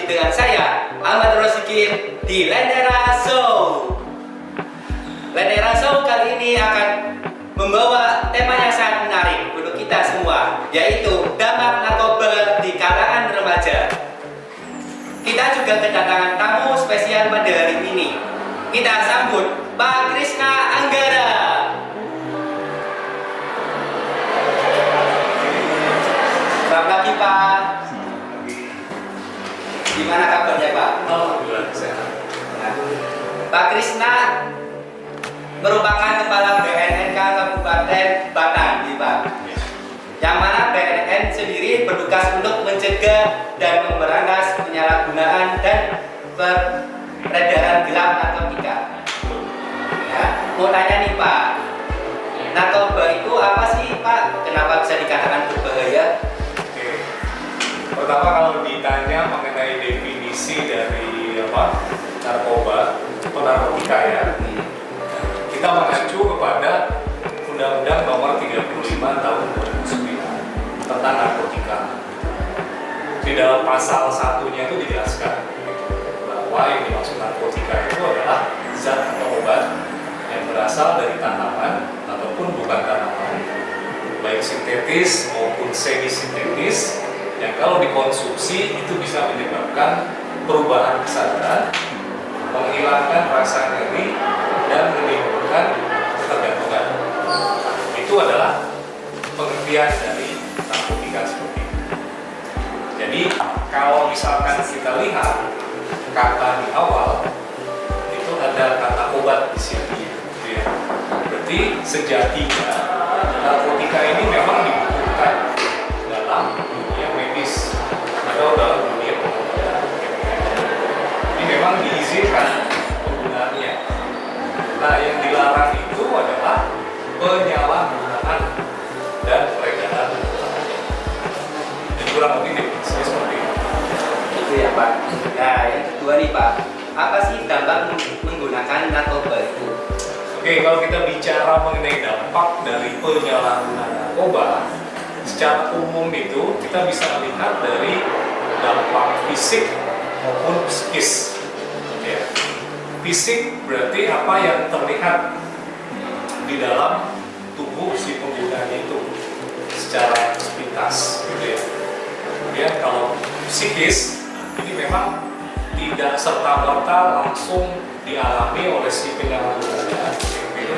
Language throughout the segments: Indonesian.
dengan saya, Ahmad Rosikin, di Lentera Show. Lentera Show kali ini akan membawa tema yang sangat menarik untuk kita semua, yaitu dampak narkoba di kalangan remaja. Kita juga kedatangan tamu spesial pada hari ini. Kita sambut Pak Krisna Anggara. Selamat pagi Pak. Gimana kabarnya Pak? Alhamdulillah sehat. Nah, Pak Krisna merupakan Kepala BNNK Kabupaten Batang, Pak. Yang mana BNN sendiri bertugas untuk mencegah dan memberantas penyalahgunaan dan peredaran gelap narkotika. Ya, mau tanya nih Pak, narkoba itu apa sih Pak? Kenapa bisa dikatakan berbahaya? Oke. Pertama kalau ditanya mengenai definisi dari narkoba atau narkotika ya, kita mengacu kepada Undang-Undang Nomor 35 Tahun 2009 tentang narkotika. Di dalam pasal satunya itu dijelaskan bahwa yang dimaksud narkotika itu adalah zat atau obat yang berasal dari tanaman ataupun bukan tanaman, baik sintetis maupun semi sintetis, yang kalau dikonsumsi itu bisa menyebabkan perubahan kesadaran, menghilangkan rasa nyeri, dan menimbulkan ketergantungan. Itu adalah pengertian dari narkotika seperti itu. Jadi kalau misalkan kita lihat kata di awal itu ada kata obat di sini, gitu ya. Berarti sejatinya narkotika ini memang dibutuhkan dalam dunia medis atau dalam dunia pengobatan. Ini memang diizinkan penggunaannya. Nah, yang dilarang itu adalah penyalahgunaan dan peredaran. Jadi kurang lebih definisinya seperti itu. Itu ya Pak. Nah, yang kedua nih Pak, apa sih dampak menggunakan narkoba itu? Oke, kalau kita bicara mengenai dampak dari penyalahgunaan narkoba, secara umum itu kita bisa melihat dari dampak fisik maupun psikis. Ya. Fisik berarti apa yang terlihat di dalam tubuh si penggunanya itu secara sepintas, gitu ya. Kemudian kalau psikis ini memang tidak serta-merta langsung dialami oleh si penyalahgunanya, gitu.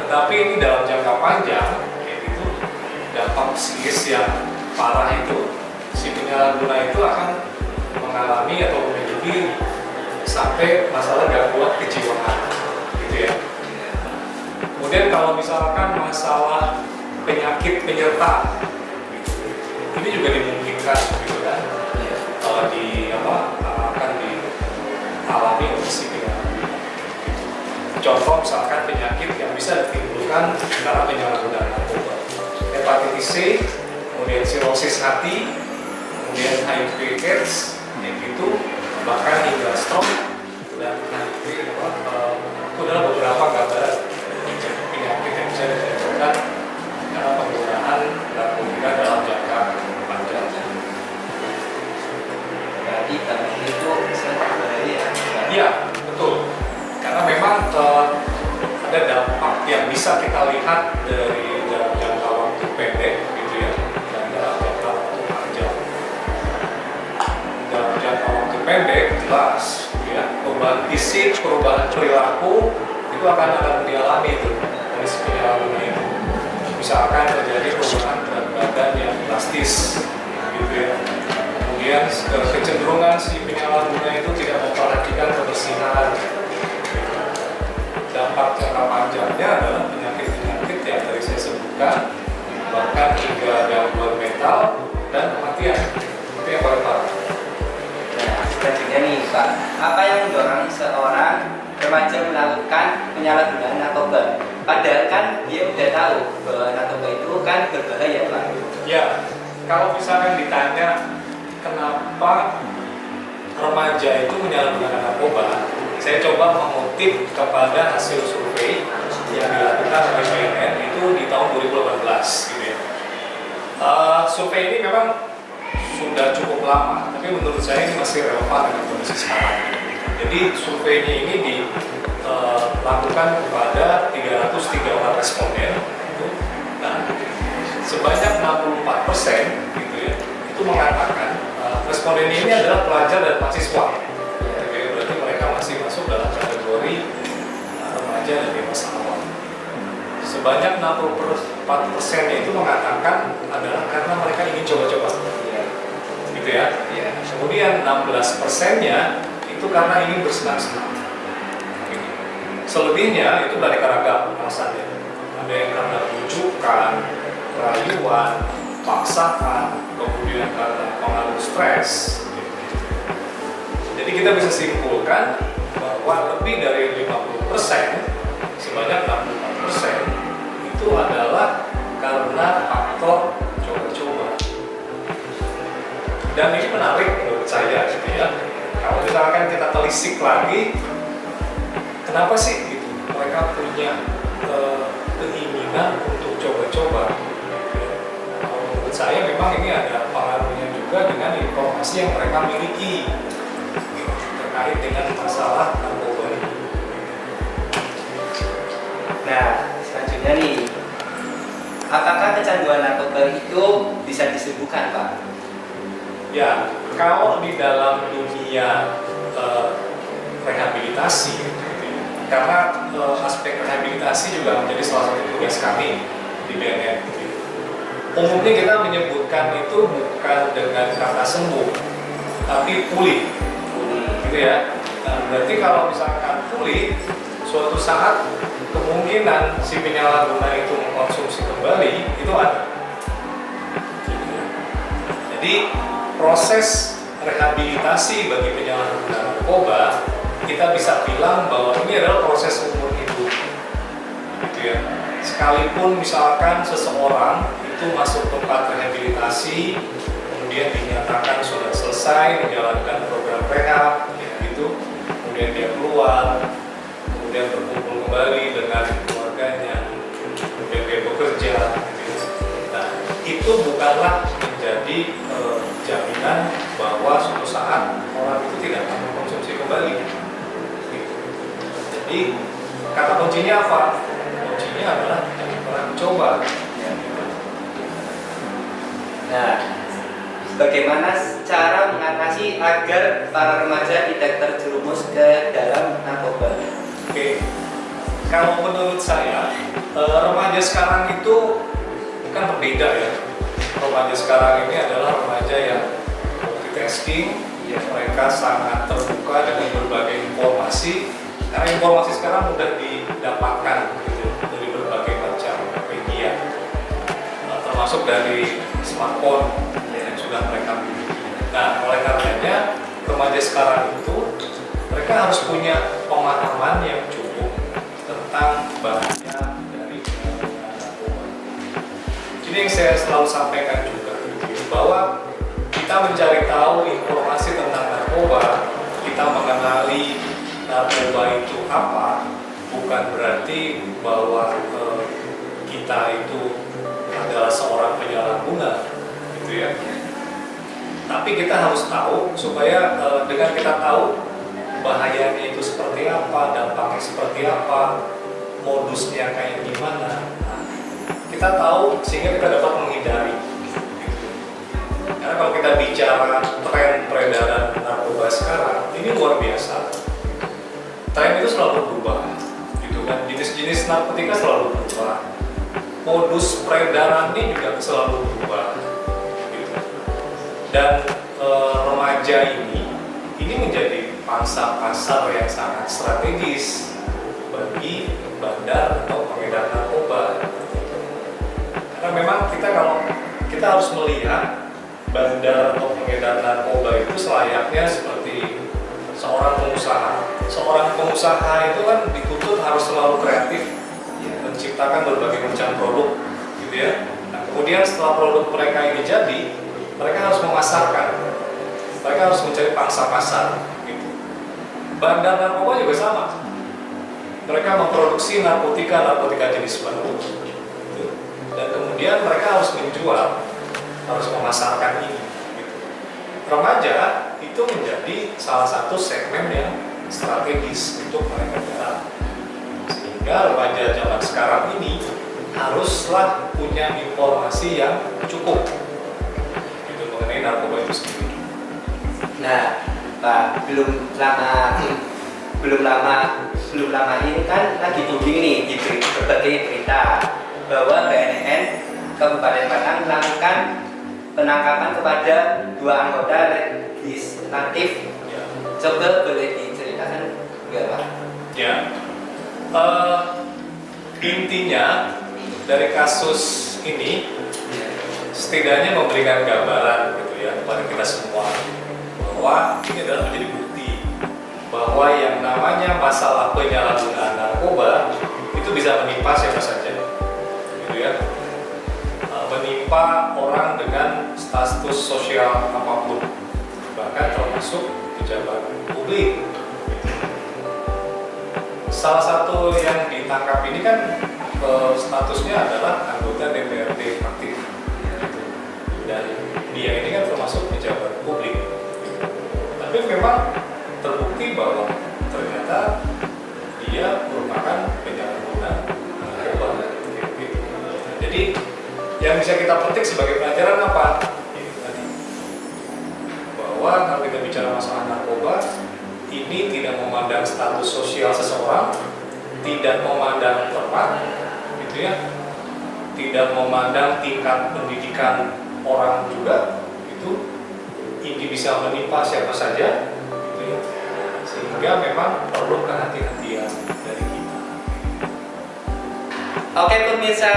Tetapi ini dalam jangka panjang, gitu, dampak psikis yang parah itu si penyalahguna itu akan mengalami atau memiliki diri sampai masalah gangguan kejiwaan, gitu ya. Kemudian kalau misalkan masalah penyakit penyerta, ini juga dimungkinkan, gitu kan, kalau akan dialami oleh si penyalahguna. Contoh misalkan penyakit yang bisa ditimbulkan karena penyalahgunaan narkoba, hepatitis C, kemudian sirosis hati, kemudian HIV/AIDS, gitu, bahkan hingga stroke dan HIV. Itu adalah beberapa gambaran penyakit yang bisa ditimbulkan karena penggunaan narkotika dalam jangka panjang. Berarti dampak itu sangat berbahaya. Iya, betul. Karena memang ada dampak yang bisa kita lihat dari dalam jangka waktu pendek, gitu ya, dan dalam jangka waktu panjang. Dalam jangka waktu pendek jelas, ya, perubahan fisik, perubahan perilaku itu akan dialami itu oleh si penyalahguna itu. Misalkan terjadi perubahan berat badan yang drastis, gitu ya. Kemudian kecenderungan si penyalahguna itu tidak memperhatikan kebersihan. Dampak jangka panjangnya adalah penyakit-penyakit yang tadi saya sebutkan, bahkan hingga gangguan mental dan kematian. Itu yang paling parah. Nah, selanjutnya nih Pak, apa yang mendorong seorang remaja melakukan penyalahgunaan narkoba? Padahal kan dia udah tahu bahwa narkoba itu kan berbahaya Pak. Ya, kalau misalkan ditanya kenapa remaja itu menyalahgunakan narkoba, saya coba mengutip kepada hasil survei yang dilakukan oleh BNN itu di tahun 2018, gitu ya. Survei ini memang sudah cukup lama, tapi menurut saya ini masih relevan dengan kondisi sekarang. Jadi surveinya ini dilakukan kepada 303 responden. Nah, sebanyak 64% gitu ya, itu mengatakan responden ini adalah pelajar dan mahasiswa. Jadi berarti mereka masih masuk dalam kategori remaja dan dewasa awal. Sebanyak 64% itu mengatakan adalah karena mereka ingin coba-coba. Gitu ya. Kemudian 16%-nya itu karena ingin bersenang-senang. Selebihnya itu dari ragam alasannya. Ada yang karena rujukan, rayuan, paksaan, kemudian karena pengaruh stres. Jadi kita bisa simpulkan bahwa lebih dari 50%, sebanyak 64% itu adalah karena faktor coba-coba. Dan ini menarik menurut saya gitu ya. Kalau misalkan kita telisik lagi, kenapa sih gitu mereka punya keinginan untuk coba-coba? Kalau menurut saya memang ini ada pengaruhnya juga dengan informasi yang mereka miliki terkait dengan masalah narkoba ini. Nah, selanjutnya nih, apakah kecanduan narkoba itu bisa disembuhkan, Pak? Ya, kalau di dalam dunia rehabilitasi, karena aspek rehabilitasi juga menjadi salah satu tugas kami di BNN. Umumnya kita menyebutkan itu bukan dengan kata sembuh, tapi pulih, gitu ya. Nah, berarti kalau misalkan pulih, suatu saat kemungkinan si penyalahguna itu mengkonsumsi kembali itu ada. Jadi proses rehabilitasi bagi penyalahguna narkoba kita bisa bilang bahwa ini adalah proses umur hidup, gitu ya. Sekalipun misalkan seseorang itu masuk tempat rehabilitasi, kemudian dinyatakan sudah selesai menjalankan program rehab, gitu, kemudian dia keluar, kemudian berkumpul kembali dengan keluarganya, kemudian dia bekerja, gitu. Nah, itu bukanlah menjadi jaminan bahwa suatu saat orang itu tidak akan mengkonsumsi kembali. Jadi kata kuncinya apa? Kuncinya adalah jangan pernah mencoba. Nah, bagaimana cara mengatasi agar para remaja tidak terjerumus ke dalam narkoba? Oke, kalau menurut saya remaja sekarang itu bukan berbeda ya. Remaja sekarang ini adalah remaja yang multitasking, ya, mereka sangat terbuka dengan berbagai informasi. Karena informasi sekarang mudah didapatkan gitu, dari berbagai macam media, termasuk dari smartphone yang sudah mereka miliki. Nah, oleh karenanya remaja sekarang itu mereka harus punya pemahaman yang cukup tentang bahaya dari narkoba. Ini yang saya selalu sampaikan juga, bahwa kita mencari tahu informasi tentang narkoba, kita mengenali narkoba itu apa, bukan berarti bahwa kita itu adalah seorang penyalahguna, gitu ya. Tapi kita harus tahu supaya dengan kita tahu bahayanya itu seperti apa, dampaknya seperti apa, modusnya kayak gimana, kita tahu sehingga kita dapat menghindari. Karena kalau kita bicara tren peredaran narkoba sekarang, ini luar biasa. Tren itu selalu berubah, gitu kan. Jenis-jenis narkotika selalu berubah, modus peredarannya juga selalu berubah, gitu. Dan remaja ini menjadi pangsa pasar yang sangat strategis bagi bandar atau pengedar narkoba. Karena memang kalau kita harus melihat bandar atau pengedar narkoba itu selayaknya seperti seorang pengusaha. Seorang pengusaha itu kan dituntut harus selalu kreatif, menciptakan berbagai macam produk, gitu ya. Nah, kemudian setelah produk mereka ini jadi, mereka harus memasarkan, mereka harus mencari pangsa pasar, gitu. Bandar narkoba juga sama. Mereka memproduksi narkotika jenis baru, gitu. Dan kemudian mereka harus menjual, harus memasarkan ini, gitu. remaja itu menjadi salah satu segmen yang strategis untuk meraih negara. Sehingga remaja zaman sekarang ini haruslah punya informasi yang cukup gitu, mengenai narkoba itu sendiri. Nah, Pak, belum lama ini kan lagi booming nih di berbagai berita bahwa BNN Kabupaten Batang melakukan penangkapan kepada 2 anggota legislatif. Ya. Coba boleh diceritakan nggak, Pak? Ya, intinya dari kasus ini setidaknya memberikan gambaran gitu ya kepada kita semua bahwa ini adalah menjadi bukti bahwa yang namanya masalah penyalahgunaan narkoba itu bisa menimpa siapa saja, gitu ya, menimpa orang dengan status sosial apapun, bahkan termasuk pejabat publik. Salah satu yang ditangkap ini kan statusnya adalah anggota DPRD aktif, dan dia ini kan termasuk pejabat publik. Tapi memang terbukti bahwa ternyata dia merupakan penyalahguna narkoba. Jadi yang bisa kita petik sebagai pelajaran apa? Itu tadi, bahwa kalau kita bicara masalah narkoba, ini tidak memandang status sosial seseorang, tidak memandang tempat, gitu ya, tidak memandang tingkat pendidikan orang juga, itu ini bisa menimpa siapa saja, gitu ya, sehingga memang perlu kehati-hatian dari kita. Oke pemirsa,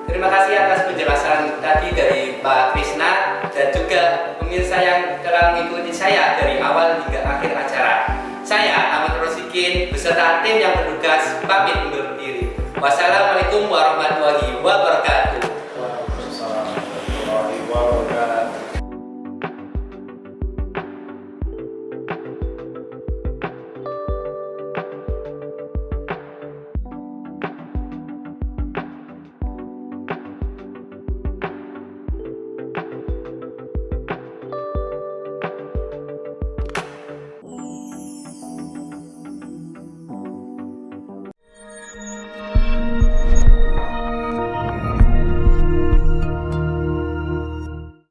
terima kasih atas penjelasan tadi dari Pak Krisna dan juga pemirsa yang telah mengikuti saya dari awal hingga akhir acara. Saya Ahmad Rosikin beserta tim yang bertugas pamit undur diri. Wassalamualaikum warahmatullahi wabarakatuh.